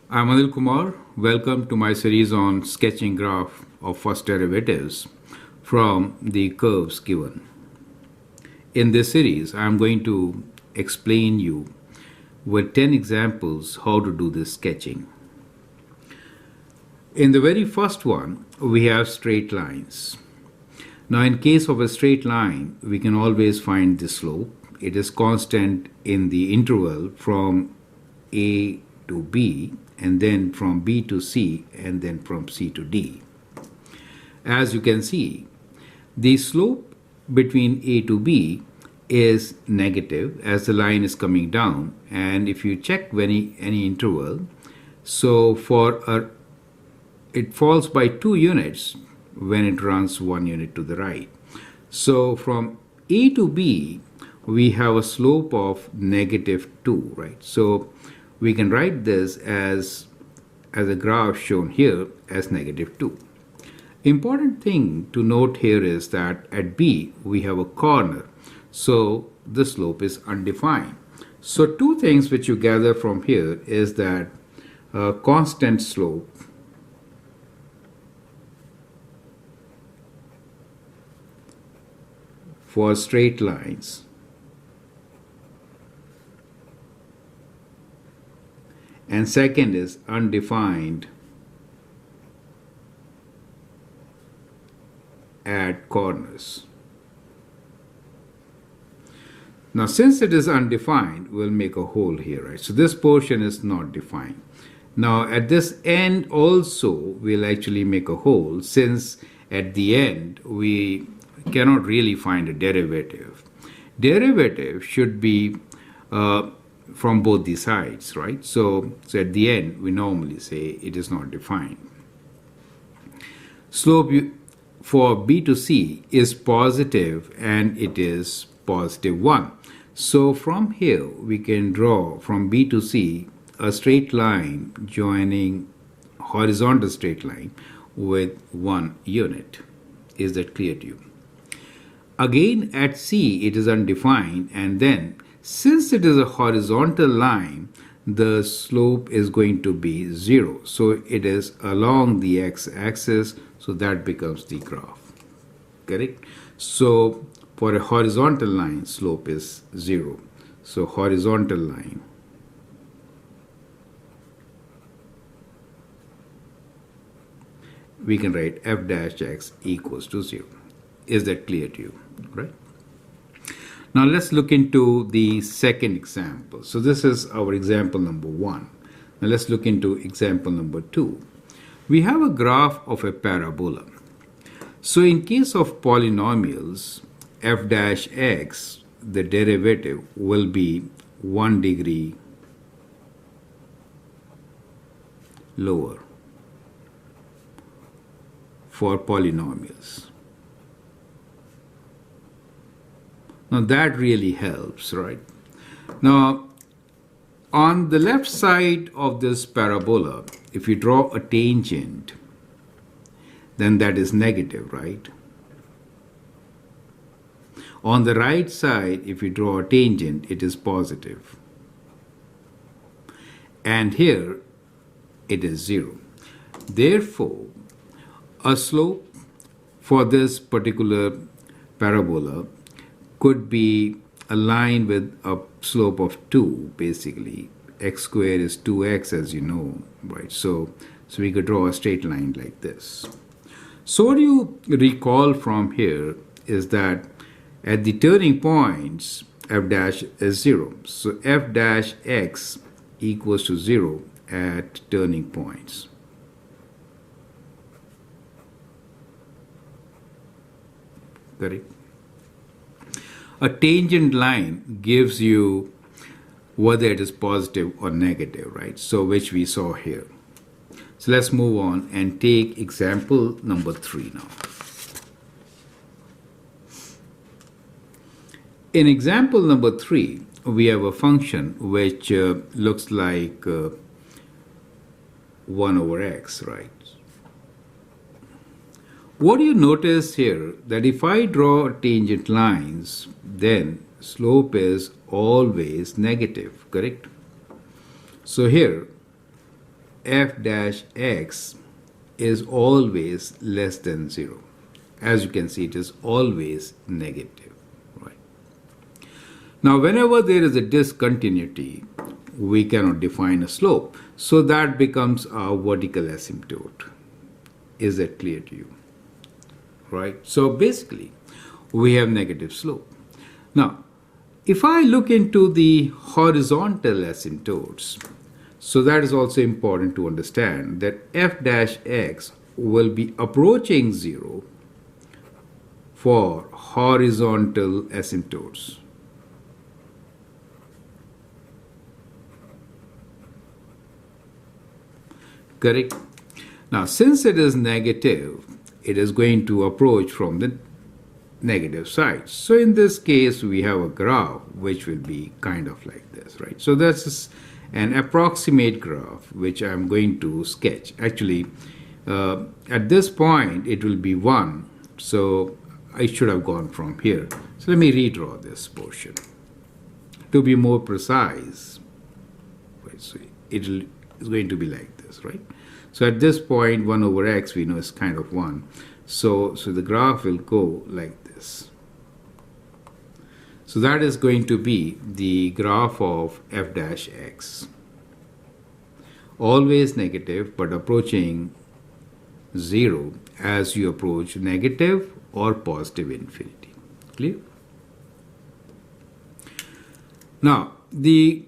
I'm Anil Kumar. Welcome to my series on sketching graph of first derivatives from the curves given. In this series, I'm going to explain you with 10 examples how to do this sketching. In the very first one, we have straight lines. Now, in case of a straight line, we can always find the slope. It is constant in the interval from A to B, and then from B to C, and then from C to D. As you can see, the slope between A to B is negative as the line is coming down, and if you check any interval, so it falls by 2 units when it runs 1 unit to the right. So from A to B, we have a slope of negative 2, right? So we can write this as a graph shown here as negative 2. Important thing to note here is that at B we have a corner, so the slope is undefined. So two things which you gather from here is that constant slope for straight lines and second is undefined at corners. Now since it is undefined, we'll make a hole here, right? So this portion is not defined. Now at this end also we'll actually make a hole, since at the end we cannot really find a derivative. Derivative should be from both the sides, right? So at the end we normally say it is not defined. Slope for B to C is positive and it is positive 1. So from here we can draw from B to C a straight line joining horizontal straight line with 1 unit. Is that clear to you? Again at C it is undefined, and then since it is a horizontal line, the slope is going to be 0. So it is along the x-axis, so that becomes the graph. Correct? So for a horizontal line, slope is 0. So horizontal line we can write f dash x equals to 0. Is that clear to you? Right? Now let's look into the second example. So this is our example number 1. Now let's look into example number 2. We have a graph of a parabola. So in case of polynomials, f dash x, the derivative will be 1 degree lower for polynomials. Now that really helps, right? Now on the left side of this parabola, if you draw a tangent, then that is negative, right? On the right side, if you draw a tangent, it is positive. And here it is 0. Therefore, a slope for this particular parabola could be a line with a slope of 2, basically. X squared is 2x, as you know, right? So we could draw a straight line like this. So what you recall from here is that at the turning points, f dash is 0. So f dash x equals to 0 at turning points. Correct? A tangent line gives you whether it is positive or negative, right? So which we saw here. So let's move on and take example number 3 now. In example number 3, we have a function which looks like 1 over x, right? What do you notice here? That if I draw tangent lines, then slope is always negative, correct? So here f dash x is always less than 0. As you can see, it is always negative. Right? Now, whenever there is a discontinuity, we cannot define a slope. So that becomes our vertical asymptote. Is that clear to you? Right? So basically, we have negative slope. Now, if I look into the horizontal asymptotes, so that is also important to understand that f dash x will be approaching 0 for horizontal asymptotes. Correct? Now, since it is negative, it is going to approach from the negative side. So in this case, we have a graph which will be kind of like this, right? So that's an approximate graph which I'm going to sketch. Actually, at this point, it will be 1. So I should have gone from here. So let me redraw this portion. To be more precise, right, so it's going to be like this, right? So at this point, 1 over x we know is kind of 1. So the graph will go like this. So that is going to be the graph of f dash x. Always negative, but approaching 0 as you approach negative or positive infinity. Clear? Now, the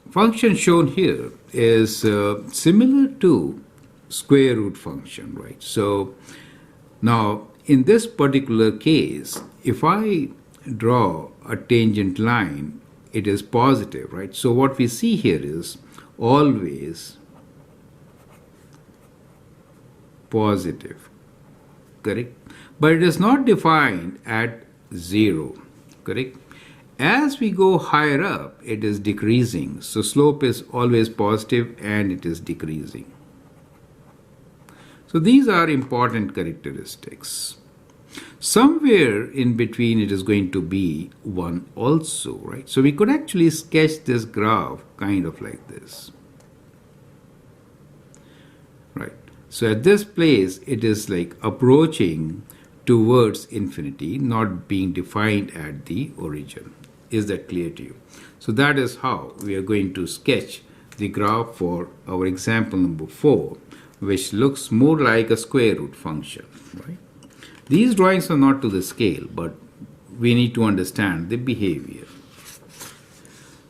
function shown here is similar to square root function, right? So now in this particular case, if I draw a tangent line, it is positive, right? So what we see here is always positive, correct? But it is not defined at 0, correct? As we go higher up, it is decreasing. So slope is always positive and it is decreasing. So these are important characteristics. Somewhere in between it is going to be 1 also, right? So we could actually sketch this graph kind of like this. Right. So at this place, it is like approaching towards infinity, not being defined at the origin. Is that clear to you? So that is how we are going to sketch the graph for our example number 4, which looks more like a square root function, right? These drawings are not to the scale, but we need to understand the behavior.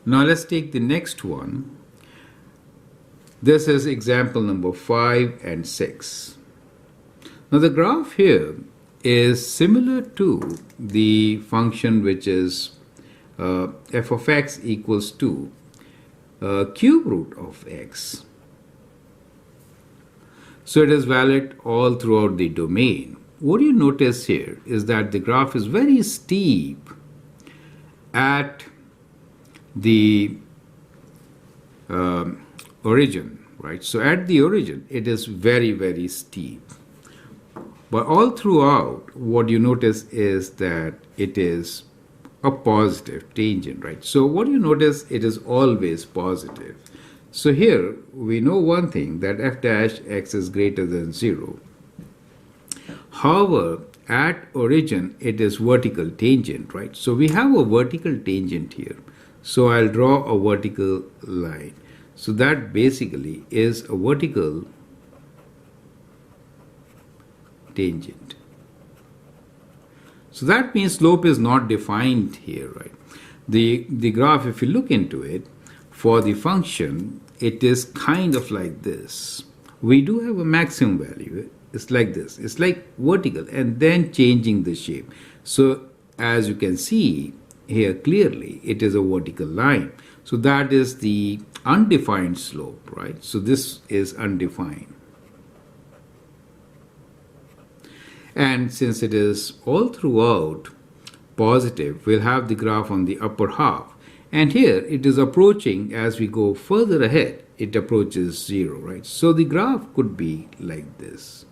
Now let's take the next one. This is example number 5 and 6. Now the graph here is similar to the function which is f of x equals to cube root of x. So it is valid all throughout the domain. What you notice here is that the graph is very steep at the origin, right? So at the origin, it is very, very steep. But all throughout, what you notice is that it is a positive tangent, right? So what you notice, it is always positive. So here we know one thing, that f dash x is greater than 0. However, at origin it is vertical tangent, right? So we have a vertical tangent here. So I'll draw a vertical line. So that basically is a vertical tangent. So that means slope is not defined here, right? The graph, if you look into it, for the function, it is kind of like this. We do have a maximum value. It's like this. It's like vertical and then changing the shape. So as you can see here clearly, it is a vertical line. So that is the undefined slope, right? So this is undefined. And since it is all throughout positive, we'll have the graph on the upper half. And here it is approaching, as we go further ahead, it approaches 0, right? So the graph could be like this.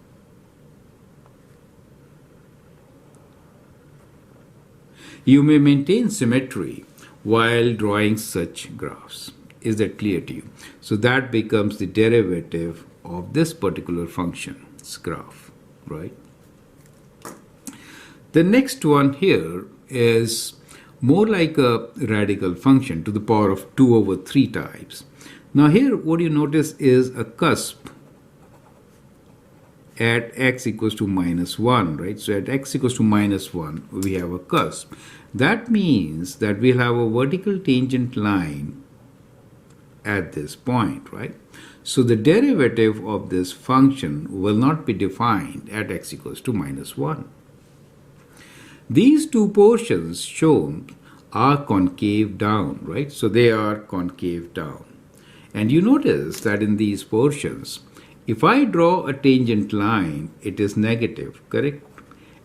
You may maintain symmetry while drawing such graphs. Is that clear to you? So that becomes the derivative of this particular function's graph, right? The next one here is more like a radical function to the power of 2 over 3 types. Now here what you notice is a cusp at x equals to minus 1, right? So at x equals to minus 1, we have a cusp. That means that we'll have a vertical tangent line at this point, right? So the derivative of this function will not be defined at x equals to minus 1. These two portions shown are concave down, right? So they are concave down. And you notice that in these portions, if I draw a tangent line, it is negative, correct?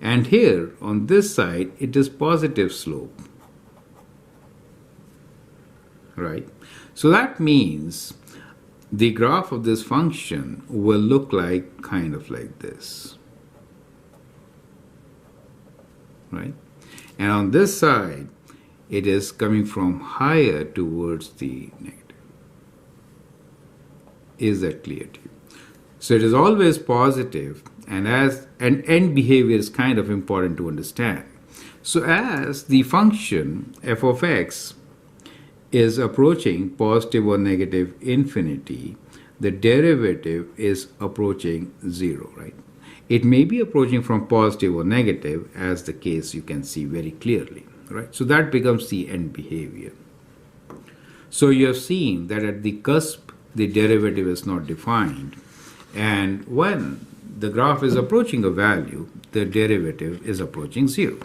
And here on this side, it is positive slope, right? So that means the graph of this function will look like kind of like this, right? And on this side, it is coming from higher towards the negative. Is that clear to you? So it is always positive, and end behavior is kind of important to understand. So as the function f of x is approaching positive or negative infinity, the derivative is approaching 0, right? It may be approaching from positive or negative, as the case you can see very clearly, right? So that becomes the end behavior. So you have seen that at the cusp, the derivative is not defined. And when the graph is approaching a value, the derivative is approaching 0.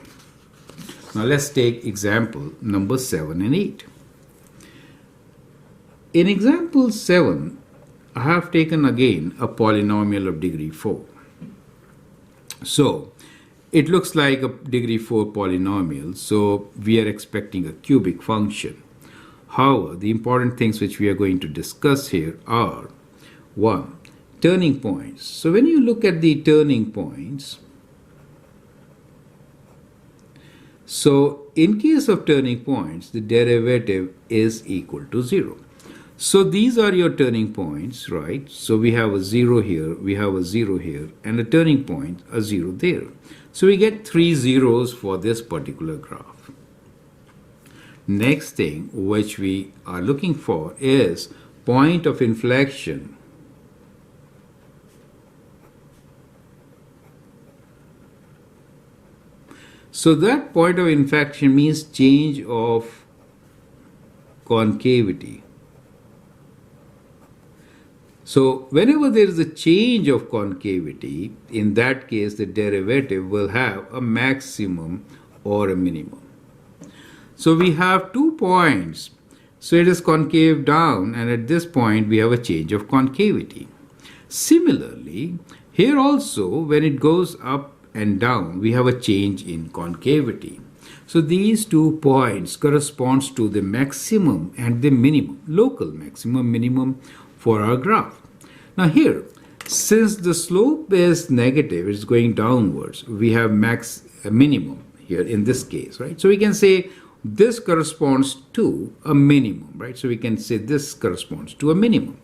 Now let's take example number 7 and 8. In example 7, I have taken again a polynomial of degree 4. So it looks like a degree 4 polynomial, so we are expecting a cubic function. However, the important things which we are going to discuss here are 1. Turning points. So when you look at the turning points, so in case of turning points, the derivative is equal to 0. So these are your turning points, right? So we have a 0 here, we have a 0 here, and a turning point, a 0 there. So we get 3 zeros for this particular graph. Next thing which we are looking for is point of inflection. So that point of inflection means change of concavity. So whenever there is a change of concavity, in that case the derivative will have a maximum or a minimum. So we have 2 points. So it is concave down, and at this point we have a change of concavity. Similarly, here also when it goes up and down, we have a change in concavity. So these 2 points corresponds to the maximum and the minimum, local maximum minimum for our graph. Now here, since the slope is negative, it's going downwards, we have minimum here in this case, right? So we can say this corresponds to a minimum, right? So we can say this corresponds to a minimum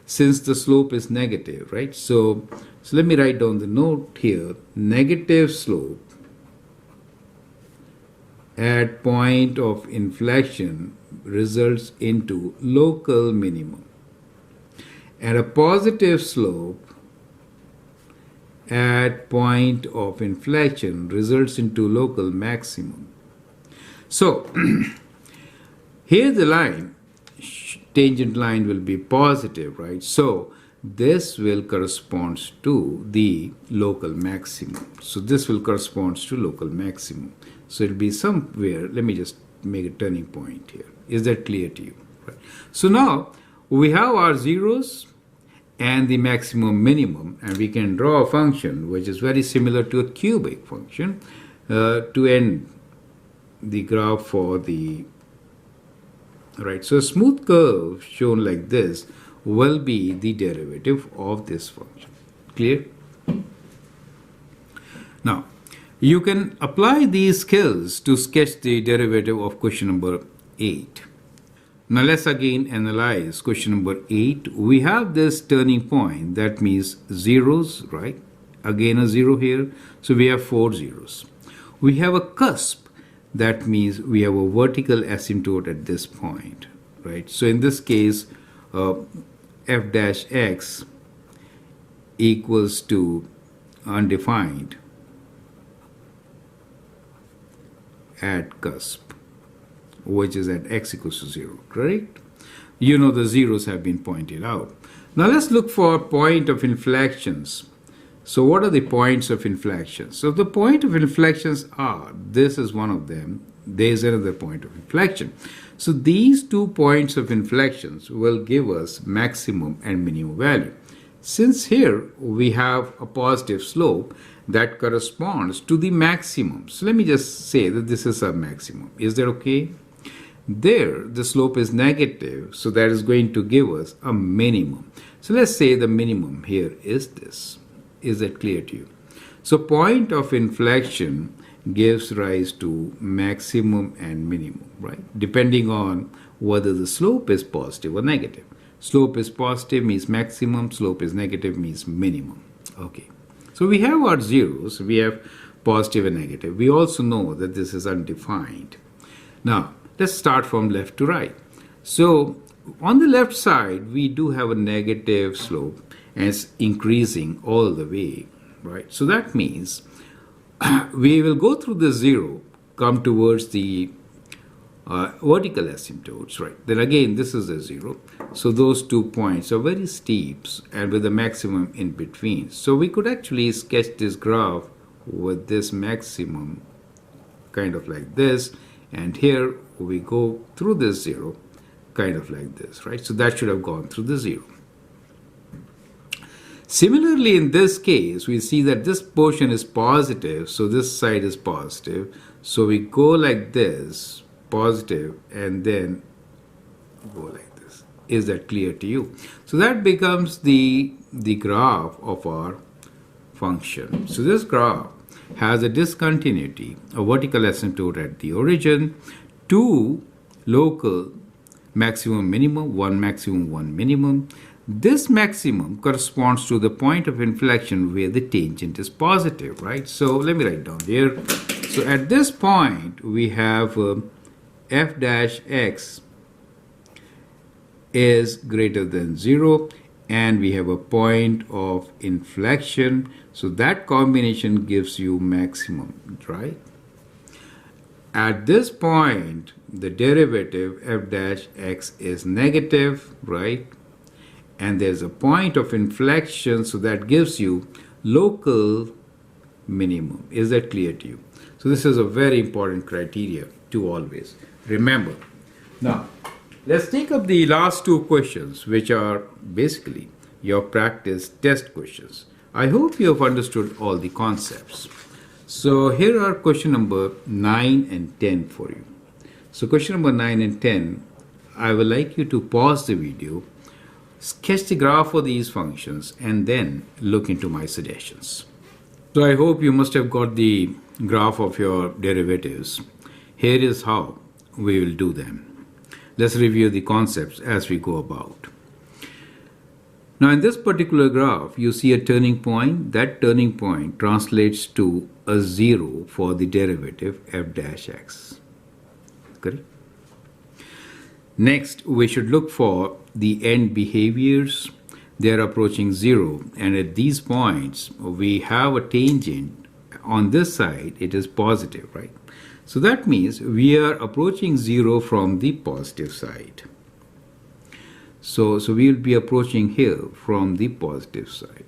since the slope is negative, right? So let me write down the note here. Negative slope at point of inflection results into local minimum, and a positive slope at point of inflection results into local maximum. So here the line, tangent line will be positive, right? So this will correspond to the local maximum. So this will correspond to local maximum. So it will be somewhere, let me just make a turning point here. Is that clear to you? Right. So now we have our zeros and the maximum minimum, and we can draw a function which is very similar to a cubic function to end the graph for the right. So a smooth curve shown like this will be the derivative of this function. Clear? Now you can apply these skills to sketch the derivative of question number 8. Now let's again analyze question number 8. We have this turning point, that means zeros, right? Again a zero here, so we have 4 zeros. We have a cusp, that means we have a vertical asymptote at this point, right? So in this case, f dash x equals to undefined at cusp, which is at x equals to 0, correct? You know the zeros have been pointed out. Now let's look for point of inflections. So what are the points of inflection? So the point of inflections are, this is one of them, there's another point of inflection. So these 2 points of inflections will give us maximum and minimum value. Since here we have a positive slope that corresponds to the maximum. So let me just say that this is a maximum. Is that okay? There the slope is negative, so that is going to give us a minimum. So let's say the minimum here is this. Is that clear to you? So point of inflection gives rise to maximum and minimum, right? Depending on whether the slope is positive or negative. Slope is positive means maximum, slope is negative means minimum. Okay. So we have our zeros, we have positive and negative. We also know that this is undefined. Now, let's start from left to right. So on the left side, we do have a negative slope and it's increasing all the way, right? So that means we will go through the zero, come towards the vertical asymptotes, right? Then again, this is a zero. So those 2 points are very steep and with a maximum in between. So we could actually sketch this graph with this maximum kind of like this. And here we go through this zero kind of like this, right? So that should have gone through the zero. Similarly, in this case, we see that this portion is positive, so this side is positive. So we go like this, positive, and then go like this. Is that clear to you? So that becomes the graph of our function. So this graph has a discontinuity, a vertical asymptote at the origin, 2 local maximum minimum, 1 maximum, 1 minimum. This maximum corresponds to the point of inflection where the tangent is positive, right? So let me write down here. So at this point, we have f dash x is greater than 0, and we have a point of inflection. So that combination gives you maximum, right? At this point, the derivative f dash x is negative, right? And there's a point of inflection, so that gives you local minimum. Is that clear to you? So this is a very important criteria to always remember. Now, let's take up the last 2 questions, which are basically your practice test questions. I hope you have understood all the concepts. So here are question number 9 and 10 for you. So question number 9 and 10, I would like you to pause the video, sketch the graph for these functions, and then look into my suggestions. So I hope you must have got the graph of your derivatives. Here is how we will do them. Let's review the concepts as we go about. Now in this particular graph, you see a turning point. That turning point translates to a 0 for the derivative f dash x. Correct? Next, we should look for the end behaviors. They are approaching 0, and at these points, we have a tangent. On this side, it is positive, right? So that means we are approaching 0 from the positive side. So we will be approaching here from the positive side.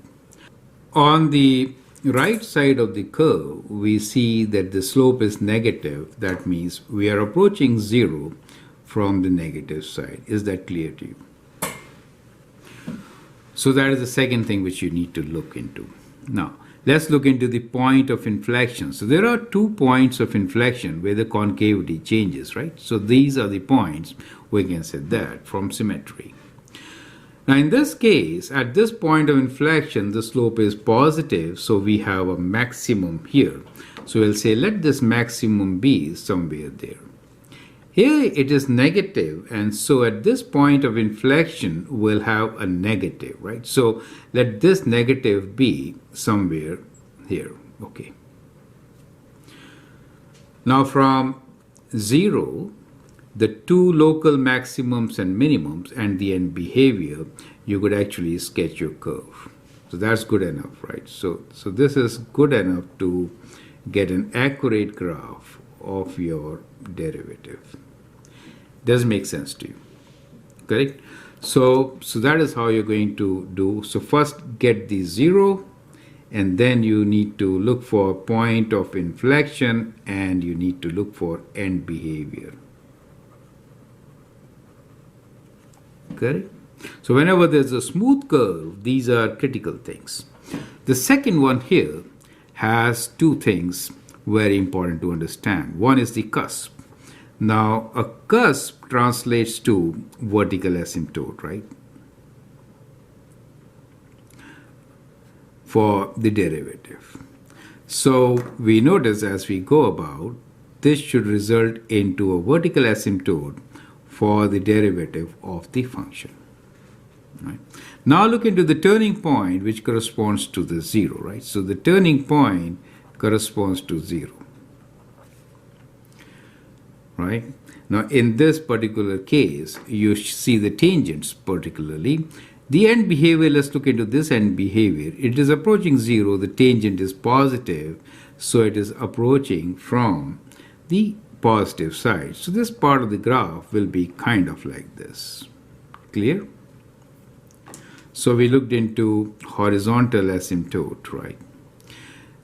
On the right side of the curve, we see that the slope is negative. That means we are approaching 0 from the negative side. Is that clear to you? So that is the second thing which you need to look into. Now, let's look into the point of inflection. So there are 2 points of inflection where the concavity changes, right? So these are the points, we can say that, from symmetry. Now in this case, at this point of inflection, the slope is positive, so we have a maximum here. So we'll say let this maximum be somewhere there. Here it is negative, and so at this point of inflection, we'll have a negative, right? So let this negative be somewhere here, okay. Now from 0, the two local maximums and minimums and the end behavior, you could actually sketch your curve. So that's good enough, right? So this is good enough to get an accurate graph of your derivative. Does make sense to you, correct? So that is how you're going to do. So first get the 0, and then you need to look for a point of inflection, and you need to look for end behavior. Correct? So whenever there's a smooth curve, these are critical things. The second one here has two things very important to understand. One is the cusp. Now, a cusp translates to vertical asymptote, right? For the derivative. So we notice as we go about, this should result into a vertical asymptote for the derivative of the function. Right? Now look into the turning point, which corresponds to the 0, right? So the turning point corresponds to 0. Right? Now in this particular case, you see the tangents particularly. The end behavior, let's look into this end behavior. It is approaching 0, the tangent is positive, so it is approaching from the positive side. So this part of the graph will be kind of like this. Clear? So we looked into horizontal asymptote, right?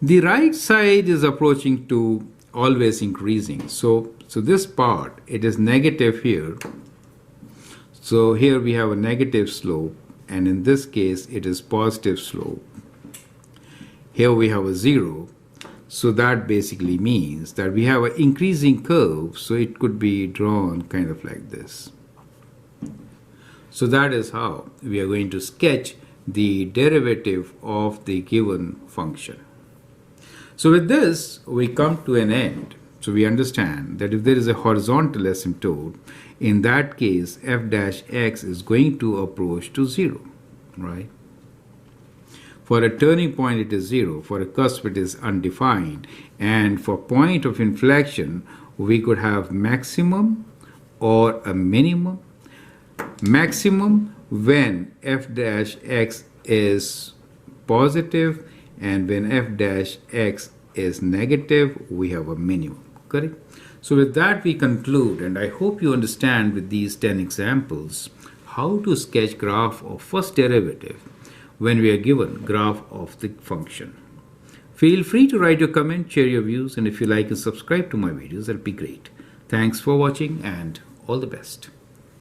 The right side is approaching to always increasing. So this part, it is negative here. So here we have a negative slope, and in this case it is positive slope. Here we have a 0. So that basically means that we have an increasing curve, so it could be drawn kind of like this. So that is how we are going to sketch the derivative of the given function. So with this, we come to an end. So we understand that if there is a horizontal asymptote, in that case, f dash x is going to approach to 0, right? For a turning point, it is 0. For a cusp, it is undefined. And for point of inflection, we could have maximum or a minimum. Maximum when f dash x is positive, and when f dash x is negative, we have a minimum. Correct? So with that we conclude, and I hope you understand with these 10 examples how to sketch graph of first derivative when we are given graph of the function. Feel free to write your comment, share your views, and if you like and subscribe to my videos, that'd be great. Thanks for watching and all the best.